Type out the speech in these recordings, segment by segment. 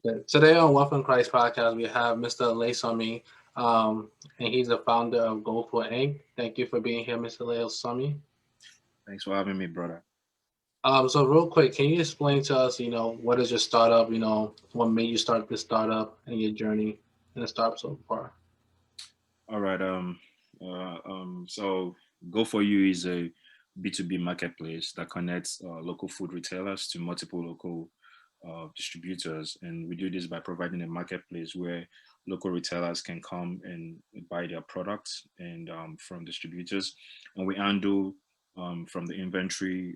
Okay. Today on Wealth Christ podcast, we have Mr. Ilesanmi, and he's the founder of Go for Inc. Thank you for being here, Mr. Ilesanmi. Thanks for having me, brother. So real quick, can you explain to us, what is your startup? What made you start this startup and your journey in the startup so far? All right. So Go for You is a B2B marketplace that connects local food retailers to multiple local distributors, and we do this by providing a marketplace where local retailers can come and buy their products and from distributors, and we handle from the inventory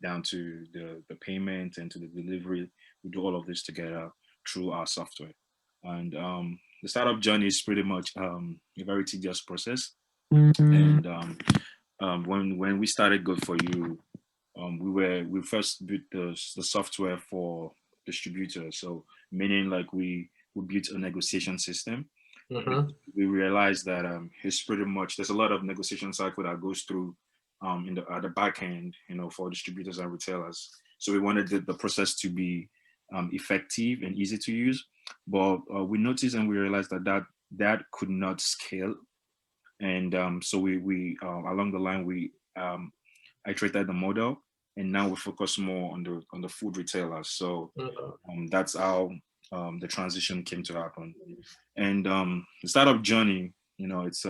down to the payment and to the delivery. We do all of this together through our software. And the startup journey is pretty much a very tedious process. And when we started Good for You, we first built the software for distributors. So meaning like we built a negotiation system. Mm-hmm. We realized that it's pretty much there's a lot of negotiation cycle that goes through in the at the back end, for distributors and retailers. So we wanted the process to be effective and easy to use. But we noticed and we realized that could not scale, and so we along the line we iterated the model, and now we focus more on the food retailers. So Okay. that's how the transition came to happen. And the startup journey, it's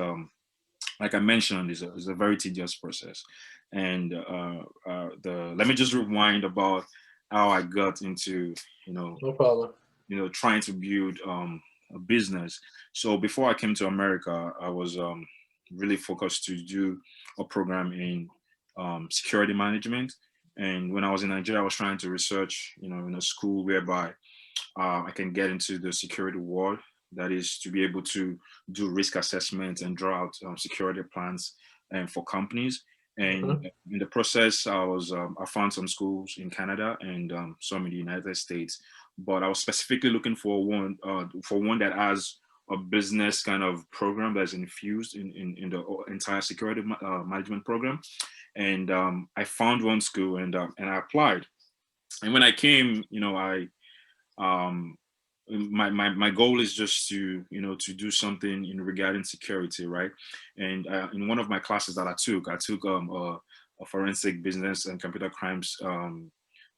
like I mentioned, is a very tedious process. And the let me just rewind about how I got into you know No problem. trying to build a business. So before I came to America, I was really focused to do a program in security management. And when I was in Nigeria, I was trying to research, in a school whereby I can get into the security world. That is to be able to do risk assessment and draw out security plans and for companies. And Mm-hmm. in the process, I found some schools in Canada and some in the United States. But I was specifically looking for one that has a business kind of program that's infused in the entire security management program. And I found one school and I applied. And when I came, I um my goal is just to to do something in regarding security, right? And in one of my classes that I took a forensic business and computer crimes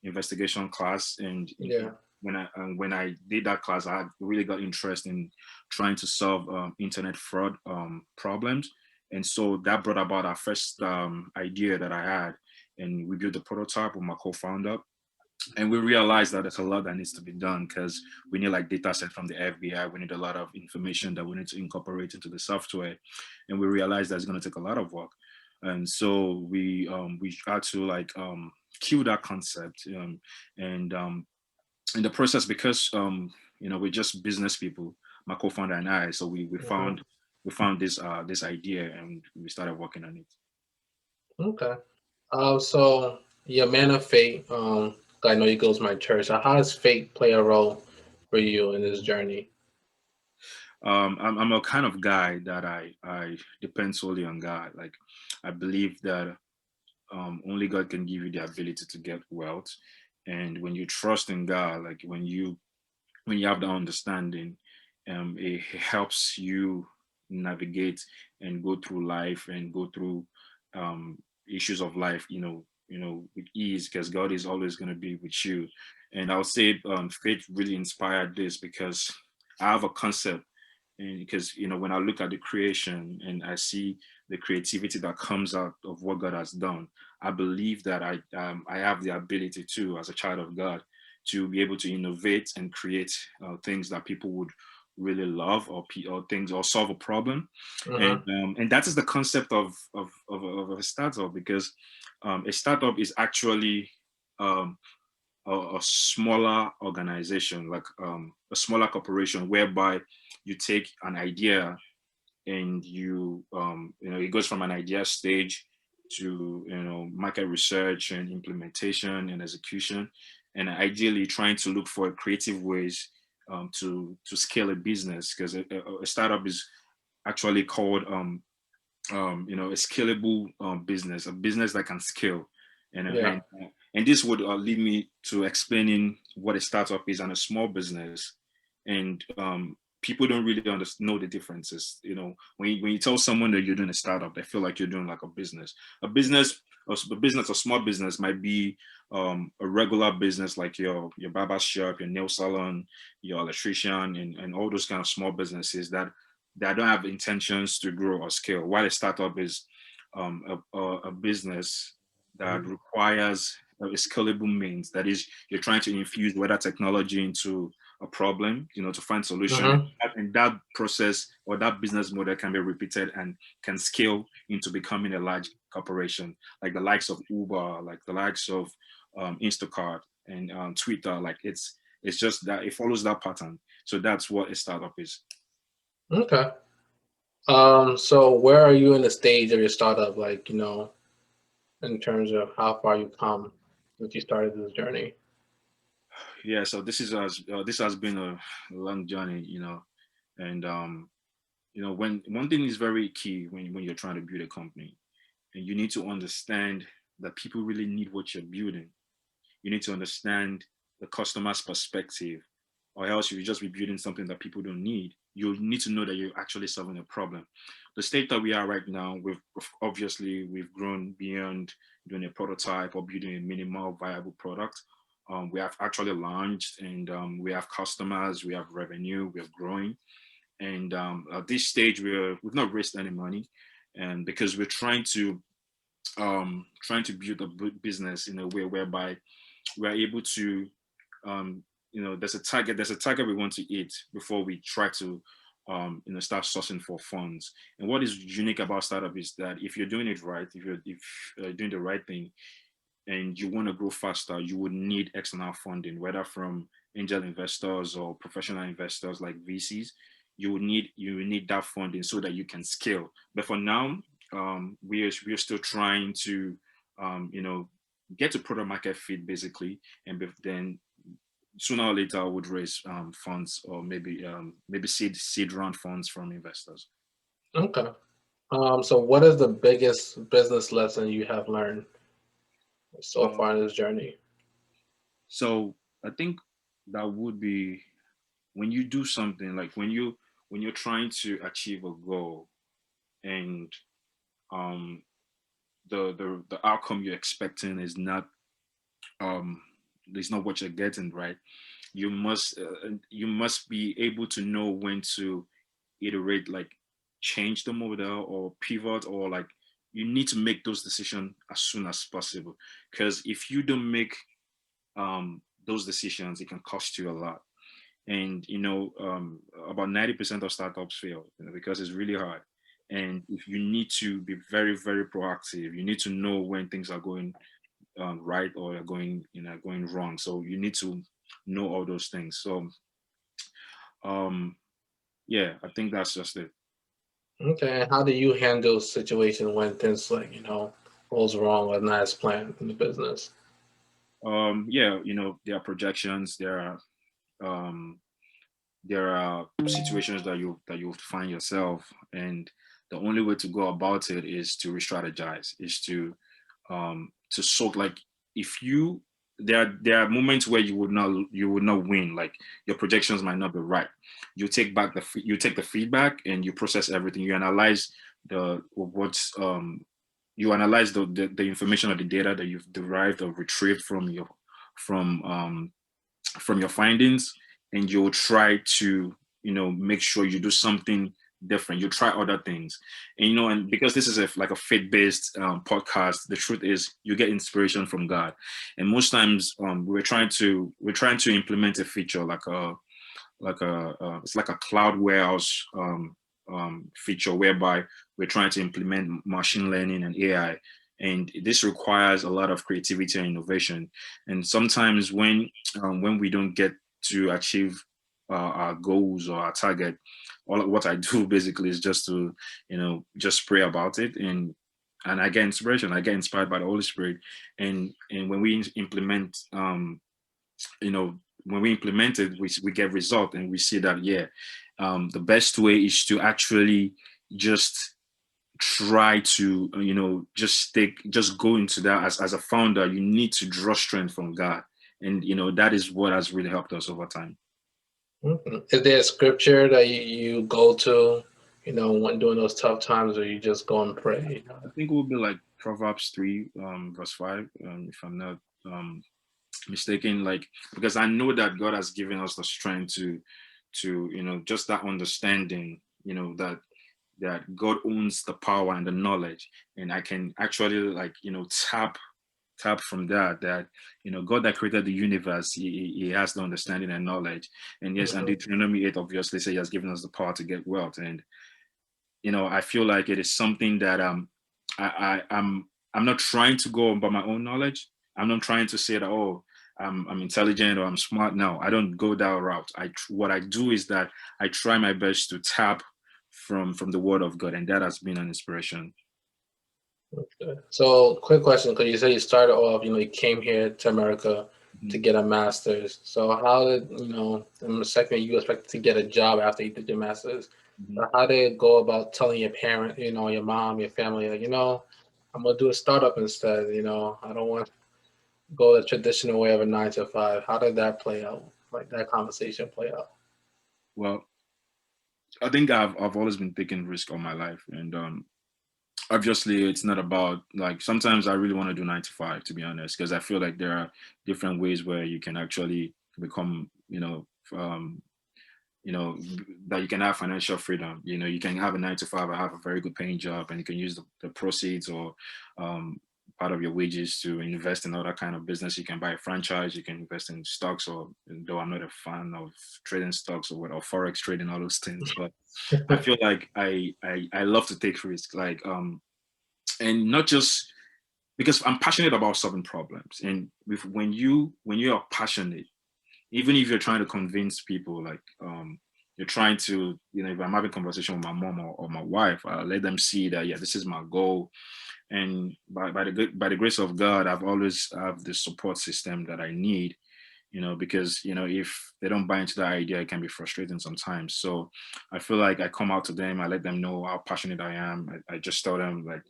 investigation class. And Yeah. when I did that class, I really got interest in trying to solve internet fraud problems. And so that brought about our first idea that I had, and we built a prototype with my co-founder. And we realized that there's a lot that needs to be done because we need like data set from the FBI. We need a lot of information that we need to incorporate into the software, and we realized that's going to take a lot of work. And so we had to like kill that concept, and in the process, because we're just business people, my co-founder and I. So Mm-hmm. we found this idea, and we started working on it. Okay. So your man of faith. I know you goes to my church. So how does faith play a role for you in this journey? I'm a kind of guy that I depend solely on God. Like I believe that only God can give you the ability to get wealth, and when you trust in God, like when you have the understanding, it helps you navigate and go through life and go through um, issues of life, with ease, because God is always going to be with you. And I'll say faith really inspired this because I have a concept, and because when I look at the creation and I see the creativity that comes out of what God has done, I believe that I have the ability to, as a child of God, to be able to innovate and create things that people would really love, or things, or solve a problem. Mm-hmm. And that is the concept of a startup, because a startup is actually um, a smaller organization, like a smaller corporation, whereby you take an idea and it goes from an idea stage to market research and implementation and execution, and ideally trying to look for creative ways to scale a business, because a startup is actually called a scalable business, a business that can scale. and uh, Yeah. and, uh, and this would lead me to explaining what a startup is and a small business, and people don't really know the differences. When you tell someone that you're doing a startup, they feel like you're doing like a business. A small business might be a regular business, like your barber shop, your nail salon, your electrician, and all those kind of small businesses that don't have intentions to grow or scale. While a startup is a business that requires a scalable means. That is, you're trying to infuse weather technology into a problem, to find solution. Mm-hmm. And that process or that business model can be repeated and can scale into becoming a large corporation, like the likes of Uber, like the likes of Instacart and Twitter. Like it's just that it follows that pattern. So that's what a startup is. Okay. So where are you in the stage of your startup? Like, in terms of how far you come since you started this journey. Yeah. So this has been a long journey, and when one thing is very key when you're trying to build a company, and you need to understand that people really need what you're building. You need to understand the customer's perspective, or else you just be building something that people don't need. You need to know that you're actually solving a problem. The state that we are right now, we've grown beyond doing a prototype or building a minimal viable product. We have actually launched, and we have customers, we have revenue, we're growing. And at this stage, we've not raised any money, and because we're trying to build a business in a way whereby we're able to there's a target we want to hit before we try to start sourcing for funds. And what is unique about startup is that if you're doing it right, if doing the right thing, and you want to grow faster, you would need external funding, whether from angel investors or professional investors like VCs. You would need that funding so that you can scale. But for now, we are still trying to get to product market fit basically, and then sooner or later I would raise funds, or maybe seed round funds from investors. Okay. So what is the biggest business lesson you have learned so Uh, far in this journey? so I think that would be when you do something, like when you're trying to achieve a goal, and um, the outcome you're expecting um, is not what you're getting, right. You must be able to know when to iterate, like change the model or pivot, or like you need to make those decisions as soon as possible, because if you don't make those decisions, it can cost you a lot. And about 90% of startups fail, because it's really hard. And if you need to be very, very proactive, you need to know when things are going right, or are going wrong. So you need to know all those things. So um yeah, I think that's just it. Okay. And how do you handle situations when things like, goes wrong or not as planned in the business? Yeah, there are projections, um there are situations that you find yourself, and the only way to go about it is to re-strategize, is to sort, like, if you there are moments where you would not win, like your projections might not be right. You take the feedback, and you process everything. You analyze the information or the data that you've derived or retrieved from um from your findings, and you'll try to make sure you do something different. You try other things. And because this is like a faith-based podcast, the truth is you get inspiration from God. And most times we're trying to implement a feature, it's like a cloud warehouse feature, whereby we're trying to implement machine learning and AI. And this requires a lot of creativity and innovation. And sometimes when we don't get to achieve our goals or our target, all what I do basically is just to just pray about it, and I get inspiration. I get inspired by the Holy Spirit. And when we implement you know when we implement it, we get result, and we see that, yeah, the best way is to actually just try to just go into that. As a founder, you need to draw strength from God. and that is what has really helped us over time. Mhm. Is there a scripture that you go to, when doing those tough times, or you just go and pray? I think it would be like Proverbs 3, verse 5, if I'm not um, mistaken. Like, because I know that God has given us the strength to just that understanding, that God owns the power and the knowledge, and I can actually like tap from that God that created the universe, he has the understanding and knowledge. And yes, and Mhm. Deuteronomy 8 obviously say he has given us the power to get wealth. And I feel like it is something that I'm not trying to go by my own knowledge. I'm not trying to say that, oh, I'm intelligent or I'm smart. No, I don't go that route. What I do is that I try my best to tap from the word of God, and that has been an inspiration. Okay. So, quick question, because you said you started off, you came here to America to Mhm, get a master's. So, how did, in the second you expected to get a job after you did your master's? mhm. So how did it go about telling your parent, your mom, your family, like, I'm gonna do a startup instead, I don't want to go the traditional way of a 9 to 5. How did that play out? Like that conversation play out? Well, I think I've always been taking risk all my life, and obviously it's not about, like, sometimes I really want to do 9 to 5, to be honest, because I feel like there are different ways where you can actually become, um, that you can have financial freedom. You can have a 9 to 5 or have a very good paying job, and you can use the proceeds or um, part of your wages to invest in other kind of business. You can buy a franchise, you can invest in stocks, or though I'm not a fan of trading stocks or forex trading, all those things, but I feel like I love to take risks, like and not just because I'm passionate about solving problems. And when you are passionate, even if you're trying to convince people, like you're trying to, if I'm having a conversation with my mom or my wife, I'll let them see that, yeah, this is my goal. And by the grace of God, I've always have the support system that I need, because if they don't buy into that idea, it can be frustrating sometimes. So I feel like I come out to them, I let them know how passionate I am. I just tell them, like,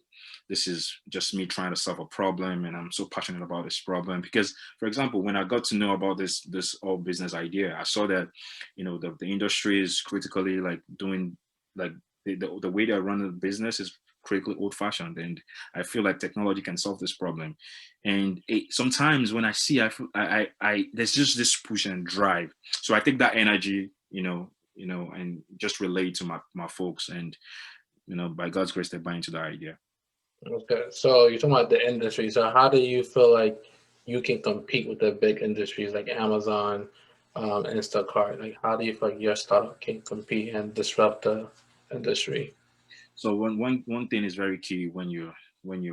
this is just me trying to solve a problem, and I'm so passionate about this problem. Because, for example, when I got to know about this whole business idea, I saw that the industry is critically, like, doing, like, the way they're running the business is critically old fashioned, and I feel like technology can solve this problem. And sometimes when I see, I feel there's just this push and drive. So I take that energy, and just relate to my folks, and by God's grace, they buy into the idea. Okay, so you're talking about the industry. So how do you feel like you can compete with the big industries like Amazon, Instacart? Like, how do you feel like your startup can compete and disrupt the industry? So one thing is very key when you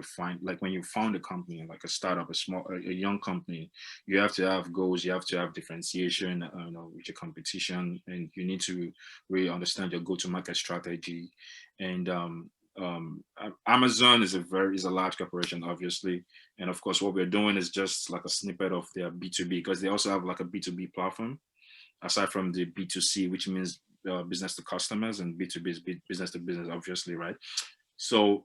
found a company, like a startup, a young company. You have to have goals, you have to have differentiation, with your competition, and you need to really understand your go-to-market strategy. And Amazon is a large corporation, obviously, and of course, what we're doing is just like a snippet of their B2B, because they also have like a B2B platform aside from the B2C, which means business to customers, and B2B is business to business, obviously, right? So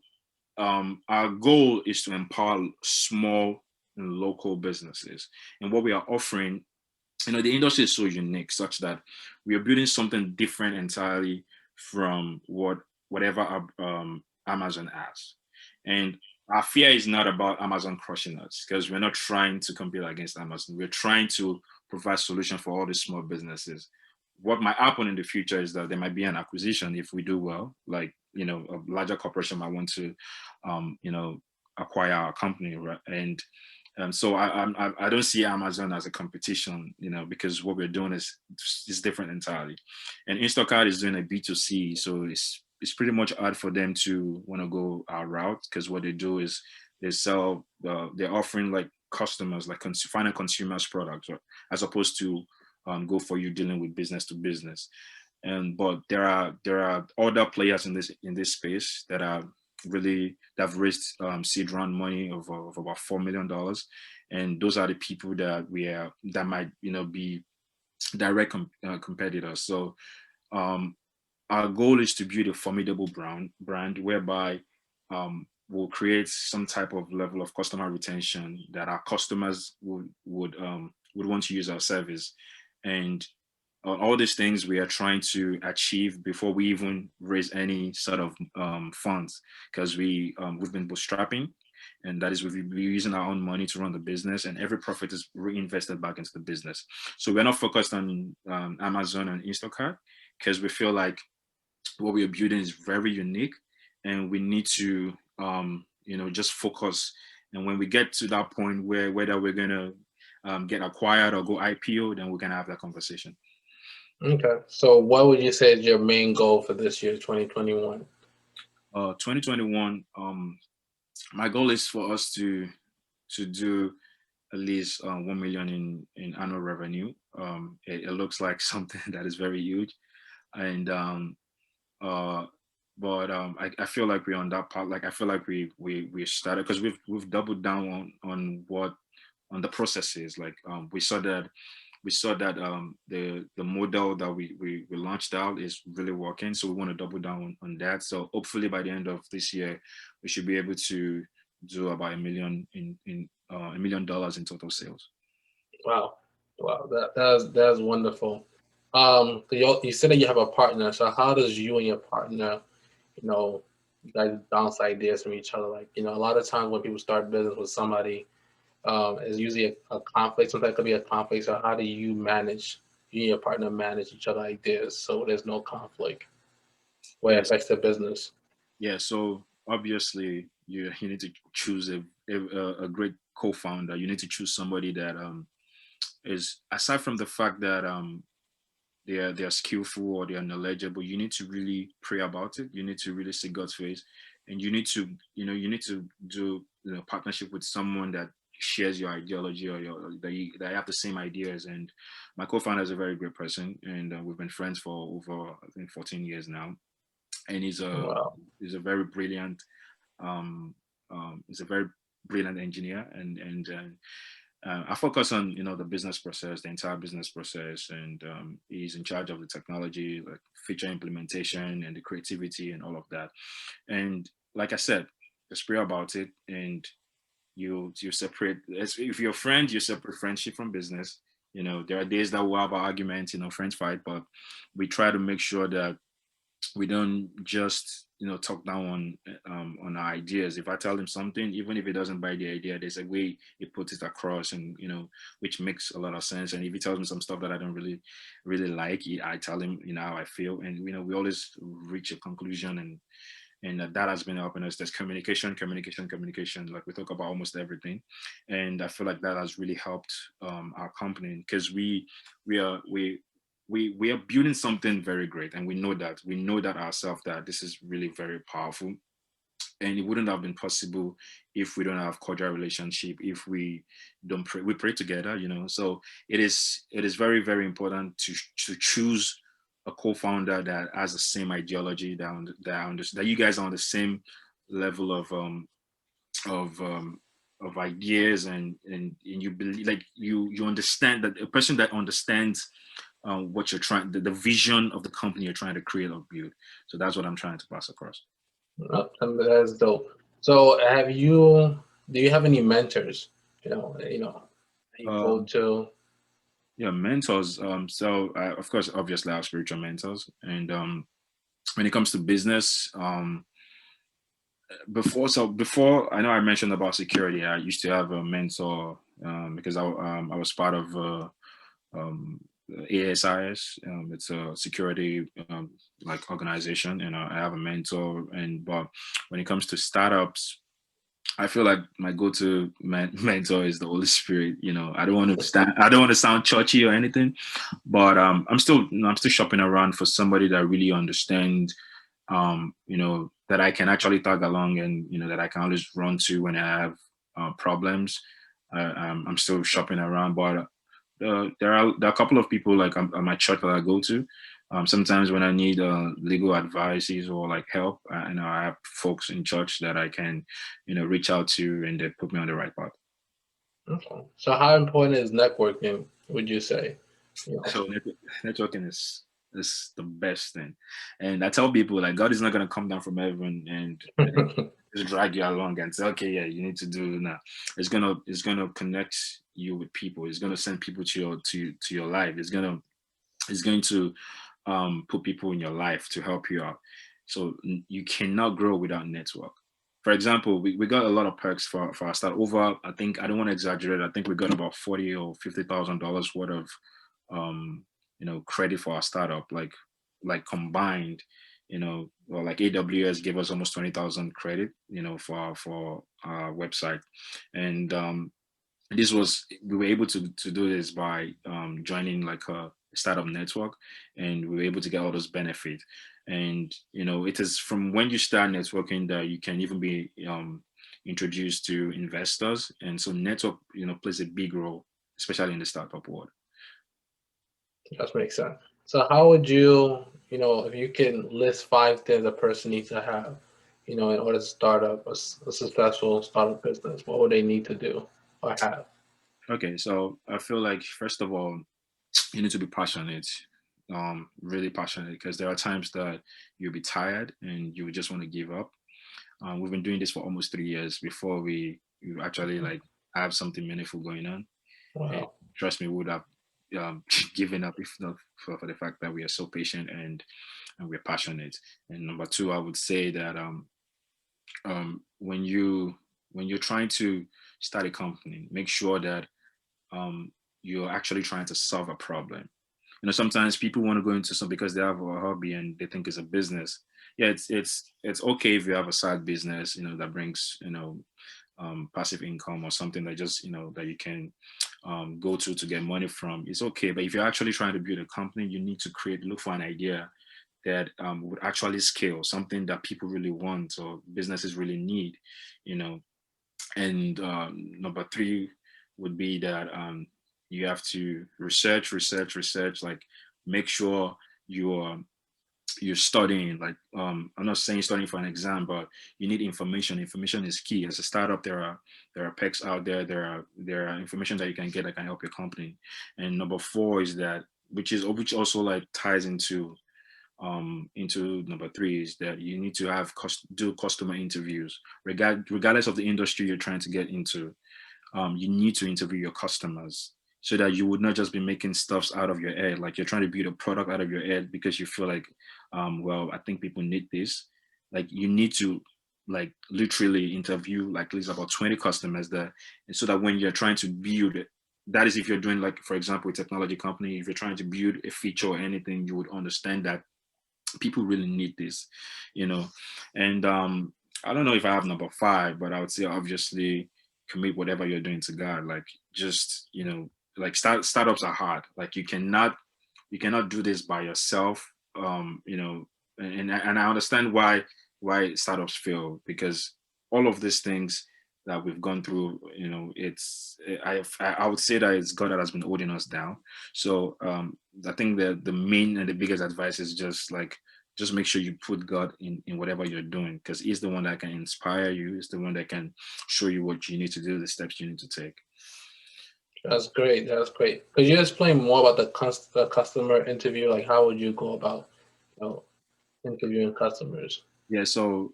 our goal is to empower small and local businesses. And what we are offering, the industry is so unique, such that we are building something different entirely from whatever Amazon has. And our fear is not about Amazon crushing us, because we're not trying to compete against Amazon. We're trying to provide solution for all these small businesses. What might happen in the future is that there might be an acquisition if we do well, like, a larger corporation might want to, acquire our company, right? And so I don't see Amazon as a competition, because what we're doing is different entirely. And Instacart is doing a B2C, so it's pretty much hard for them to want to go our route, because what they do is they're offering like customers, like final consumers products, right, as opposed to go for you dealing with business to business. And but there are other players in this space that have raised seed round money of about $4 million, and those are the people that might be direct competitors. So um, our goal is to build a formidable brand whereby we'll create some type of level of customer retention that our customers would would want to use our service. And all these things we are trying to achieve before we even raise any sort of funds, because we've been bootstrapping, and that is we're using our own money to run the business, and every profit is reinvested back into the business. So we're not focused on Amazon and Instacart, because we feel like what we are building is very unique, and we need to just focus. And when we get to that point where whether we're gonna get acquired or go IPO, then we're gonna have that conversation. Okay. So what would you say is your main goal for this year, 2021? 2021, my goal is for us to do at least 1 million in annual revenue. It looks like something that is very huge, and uh, but I feel like we're on that part. Like I feel like we started because we've doubled down on the processes. Like we saw that the model that we launched out is really working, so we want to double down on that. So hopefully by the end of this year we should be able to do about $1 million in total sales. Wow. Wow. That's wonderful. You said that you have a partner. So how does you and your partner, you guys bounce ideas from each other? Like, a lot of times when people start business with somebody, it's usually a conflict. Sometimes it could be a conflict. So how do you and your partner manage each other ideas so there's no conflict where it Yes. affects the business? Yeah, so obviously you need to choose a great co-founder. You need to choose somebody that is, aside from the fact that they're skillful or they're knowledgeable, you need to really pray about it. You need to really see God's face, and you need to do partnership with someone that shares your ideology, or that you have the same ideas. And my co-founder is a very great person, and we've been friends for over, I think, 14 years now. And Wow. he's a very brilliant um, he's a very brilliant engineer, and I focus on the business process, the entire business process, and he's in charge of the technology, like feature implementation and the creativity and all of that. And like I said, just pray about it, and you separate. If you're a friend, you separate friendship from business. There are days that we'll have arguments, friends fight, but we try to make sure that we don't just talk down on our ideas. If I tell him something, even if he doesn't buy the idea, there's a way he puts it across, and which makes a lot of sense. And if he tells me some stuff that I don't really like, I tell him how I feel, and we always reach a conclusion. And that has been helping us. There's communication, communication, communication. Like we talk about almost everything, and I feel like that has really helped our company, because we are building something very great, and we know that ourselves, that this is really very powerful, and it wouldn't have been possible if we don't have cordial relationship, if we don't pray. We pray together, so it is very, very important to choose a co-founder that has the same ideology, that you guys are on the same level of ideas, and you believe, like you understand, that a person that understands what you're trying, the vision of the company you're trying to create or build. So that's what I'm trying to pass across. That's dope. So do you have any mentors, that you go Um, to? yeah, mentors. So of course, obviously, I have spiritual mentors, and when it comes to business, before, I know I mentioned about security. I used to have a mentor, because I was part of um, ASIS. It's a security like organization, and I have a mentor. And but when it comes to startups, I feel like my go-to mentor is the Holy Spirit. I don't want to sound churchy or anything, but I'm still shopping around for somebody that really understands, that I can actually tag along, and that I can always run to when I have problems. I'm still shopping around, but there are a couple of people, like at my church, that I go to. Sometimes when I need legal advices or like help, I have folks in church that I can, reach out to, and they put me on the right path. Okay. So how important is networking, would you say? You know. So networking is the best thing, and I tell people, like, God is not gonna come down from heaven and just drag you along and say, okay, yeah, you need to do now. It's gonna connect you with people. It's gonna send people to your life. It's going to put people in your life to help you out. So you cannot grow without network. For example, we got a lot of perks for our start. Over, I think, I don't want to exaggerate. I think we got about 40 or $50,000 worth of credit for our startup, like combined, or like AWS gave us almost 20,000 credit, for our website. And this was we were able to do this by joining like a startup network, and we were able to get all those benefits. And it is from when you start networking that you can even be introduced to investors. And so network plays a big role, especially in the startup world. That makes sense. So how would you, if you can list 5 things a person needs to have, in order to start up a successful startup business, what would they need to do or have? Okay, so I feel like first of all, you need to be passionate, really passionate, because there are times that you'll be tired and you would just want to give up. We've been doing this for almost 3 years before we actually like have something meaningful going on. And Wow. trust me, we would have given up if not for the fact that we are so patient and we're passionate. And number two, I would say that when you're trying to start a company, make sure that you're actually trying to solve a problem. Sometimes people want to go into some because they have a hobby and they think it's a business. Yeah, it's okay if you have a side business, that brings passive income, or something that just that you can go to get money from. It's okay, but if you're actually trying to build a company, you need to look for an idea that would actually scale, something that people really want or businesses really need. you know and number three would be that you have to research, like make sure you're you're studying. Like I'm not saying studying for an exam, but you need information is key. As a startup, there are pecs out there, there are information that you can get that can help your company. And number four is that, which also like ties into number three, is that you need to do customer interviews. Regardless of the industry you're trying to get into, you need to interview your customers, so that you would not just be making stuffs out of your head, like you're trying to build a product out of your head because you feel like, well, I think people need this. Like you need to like literally interview like at least about 20 customers there, and so that when you're trying to build it, that is if you're doing, like, for example, a technology company, if you're trying to build a feature or anything, you would understand that people really need this, you know. And I don't know if I have number five, but I would say obviously commit whatever you're doing to God. Like just, like startups are hard. Like you cannot do this by yourself. And I understand why startups fail, because all of these things that we've gone through, I would say that it's God that has been holding us down. So I think that the main and the biggest advice is just make sure you put God in whatever you're doing, because He's the one that can inspire you. He's the one that can show you what you need to do, the steps you need to take. That's great. That's great. Could you explain more about the customer interview? Like, how would you go about, you know, interviewing customers? Yeah. So,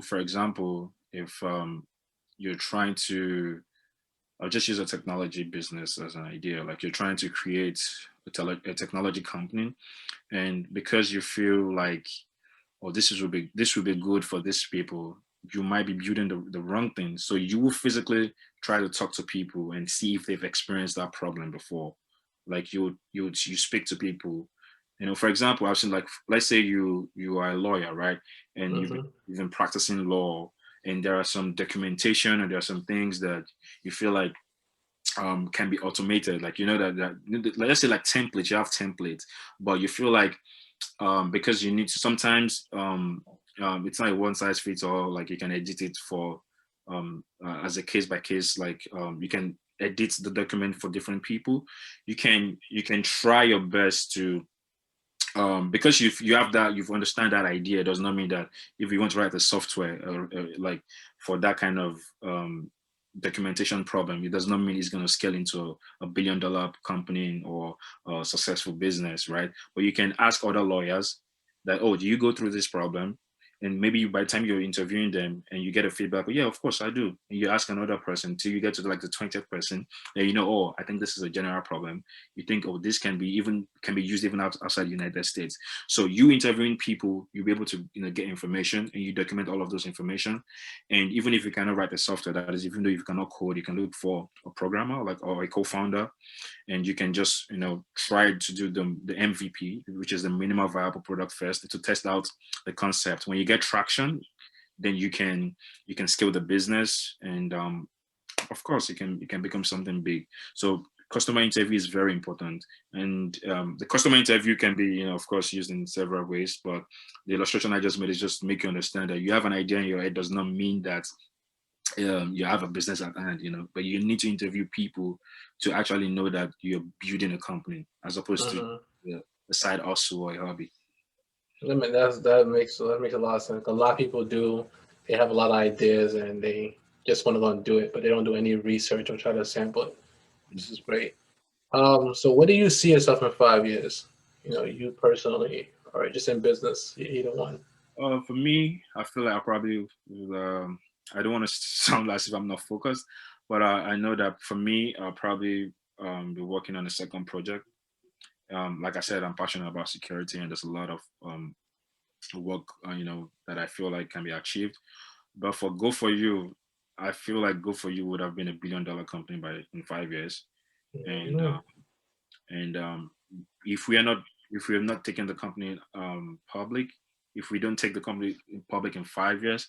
for example, if you're trying to, I'll just use a technology business as an idea. Like you're trying to create a technology company, and because you feel like, oh, this will be good for these people, you might be building the wrong thing. So you will physically try to talk to people and see if they've experienced that problem before. Like you speak to people. For example, I've seen, like, let's say you are a lawyer, right? And Hmm. you've been practicing law, and there are some documentation and there are some things that you feel like can be automated. Like that let's say like templates, you have templates, but you feel like because you need to sometimes it's not a one size fits all. Like you can edit it for as a case by case. Like you can edit the document for different people. You can try your best to because you have that, you've understand that idea, does not mean that if you want to write a software like for that kind of documentation problem, it does not mean it's going to scale into a $1 billion company or a successful business, right? But you can ask other lawyers that, oh, do you go through this problem? and maybe by the time you're interviewing them and you get a feedback, yeah, of course I do. And you ask another person till you get to like the 20th person, then you know, oh, I think this is a general problem. You think, oh, this can be used even outside the United States. So you interviewing people, you'll be able to get information, and you document all of those information. And even if you cannot write the software, that is, even though you cannot code, you can look for a programmer or a co-founder, and you can just try to do the MVP, which is the minimal viable product first, to test out the concept. When you get traction, then you can scale the business, and of course it can become something big. So customer interview is very important, and the customer interview can be of course used in several ways, but the illustration I just made is just to make you understand that you have an idea in your head does not mean that you have a business at hand, but you need to interview people to actually know that you're building a company as opposed to Mm-hmm. a side hustle or a hobby. I mean, that makes a lot of sense. A lot of people do. They have a lot of ideas and they just want to go and do it, but they don't do any research or try to sample it, which is great. So what do you see yourself in 5 years? You personally, or just in business, either one. For me, I feel like I probably, I don't want to sound as if I'm not focused, but I know that for me, I'll probably be working on a second project. Like I said, I'm passionate about security, and there's a lot of work, that I feel like can be achieved. But for Go For You, I feel like Go For You would have been a $1 billion company in 5 years, and Mm-hmm. and if we are not if we have not taken the company public, if we don't take the company public in 5 years,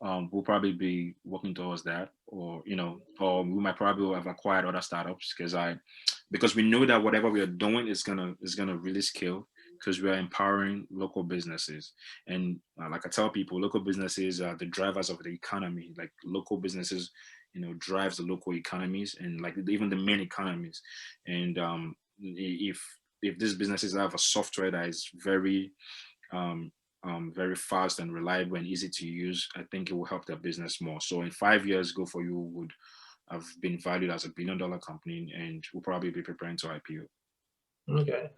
we'll probably be working towards that, or we might probably have acquired other startups, because we know that whatever we are doing is gonna really scale, because we are empowering local businesses. And like I tell people, local businesses are the drivers of the economy. Like local businesses, drives the local economies, and like even the main economies. And if these businesses have a software that is um, very fast and reliable and easy to use, I think it will help their business more. So in 5 years, Go For You would have been valued as $1 billion company, and we'll probably be preparing to IPO. Okay.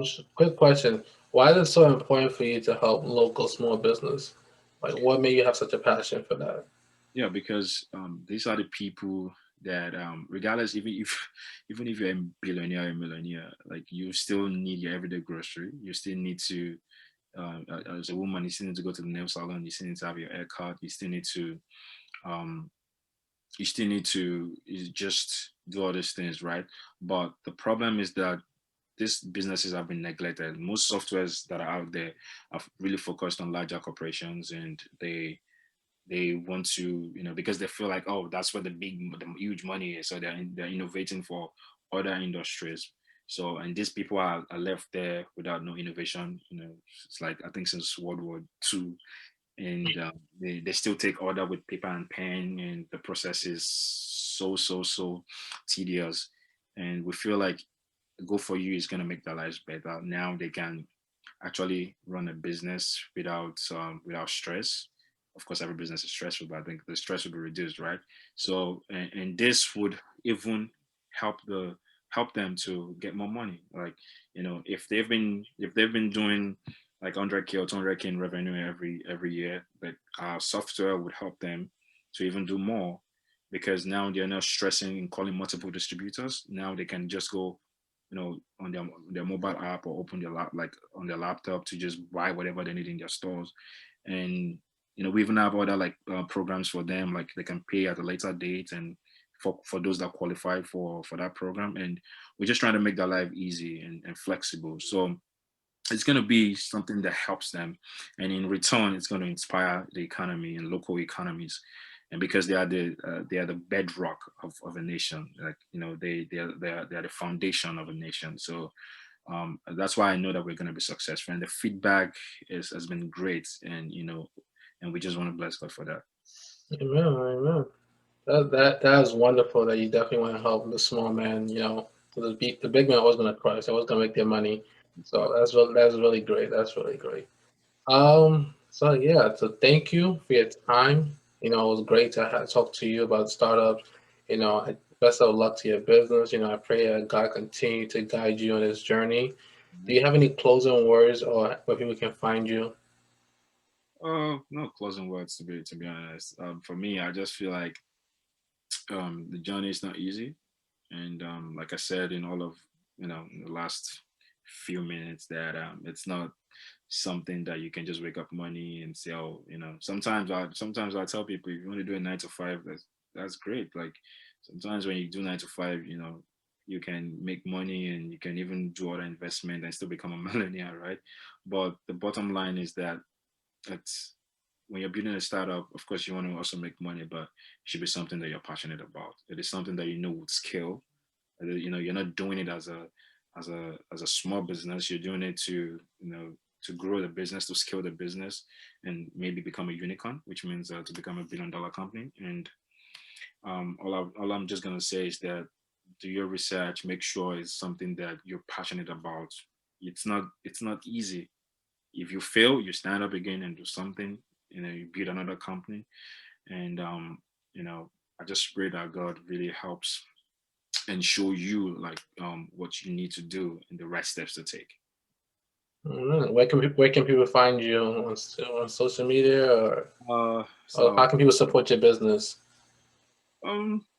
Just a quick question. Why is it so important for you to help local small business? Like, what made you have such a passion for that? Yeah, because these are the people that, regardless, even if you're a billionaire or a millionaire, like you still need your everyday grocery. You still need to, as a woman, you still need to go to the nail salon. You still need to have your haircut. Um, you still need to just do all these things, right? But the problem is that these businesses have been neglected. Most softwares that are out there are really focused on larger corporations, and they want to, because they feel like, oh, that's where the huge money is, so they're innovating for other industries. So, and these people are left there without no innovation. It's like, I think since World War II, and they still take order with paper and pen, and the process is so tedious. And we feel like Go For You is going to make their lives better. Now they can actually run a business without stress. Of course, every business is stressful, but I think the stress will be reduced, right? So, and this would even help help them to get more money. Like, if they've been doing like 100K or 200K in revenue every year, like our software would help them to even do more, because now they're not stressing and calling multiple distributors. Now they can just go, on their mobile app, or open their like on their laptop, to just buy whatever they need in their stores. And we even have other like programs for them, like they can pay at a later date, and for those that qualify for that program. And we're just trying to make their life easy and flexible. So it's going to be something that helps them, and in return it's going to inspire the economy and local economies. And because they are the bedrock of a nation, like they are the foundation of a nation. So that's why I know that we're going to be successful, and the feedback has been great. And we just want to bless God for that. Amen. Amen. That is wonderful. That you definitely want to help the small man. The big man was going to crush. I was going to make their money. So that's really great. That's really great. So yeah. So thank you for your time. It was great to talk to you about startups. Best of luck to your business. I pray that God continue to guide you on this journey. Do you have any closing words or where people can find you? No closing words to be honest. For me, I just feel like the journey is not easy, and like I said in all of in the last few minutes, that it's not something that you can just wake up money and say, oh, sometimes I tell people, if you want to do a 9 to 5, that's great. Like sometimes when you do 9 to 5, you can make money and you can even do other investment and still become a millionaire, right? But the bottom line is that it's when you're building a startup, of course, you want to also make money, but it should be something that you're passionate about. It is something that would scale. You're not doing it as a small business. You're doing it to grow the business, to scale the business, and maybe become a unicorn, which means to become a billion-dollar company. And all I'm just gonna say is that do your research, make sure it's something that you're passionate about. It's not easy. If you fail, you stand up again and do something. You build another company, and you know, I just pray that God really helps and show you like what you need to do and the right steps to take. Where can people find you on social media, or how So can people support your business?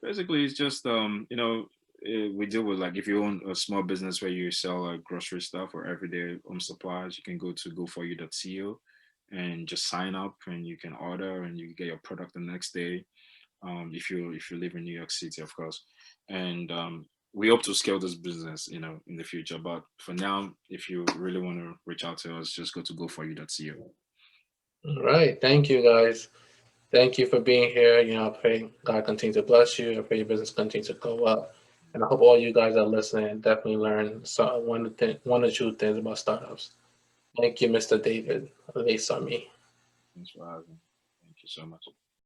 basically it's just we deal with, like, if you own a small business where you sell grocery stuff or everyday home supplies, you can go to goforyou.co and just sign up, and you can order and you get your product the next day. If you live in New York City, of course. And we hope to scale this business, in the future. But for now, if you really want to reach out to us, just go to goforyou.co. All right, thank you guys. Thank you for being here. I pray God continue to bless you. I pray your business continues to go up. And I hope all you guys are listening definitely learn one or two things about startups. Thank you, Mr. David Ilesami. Thanks for having me. Thank you so much.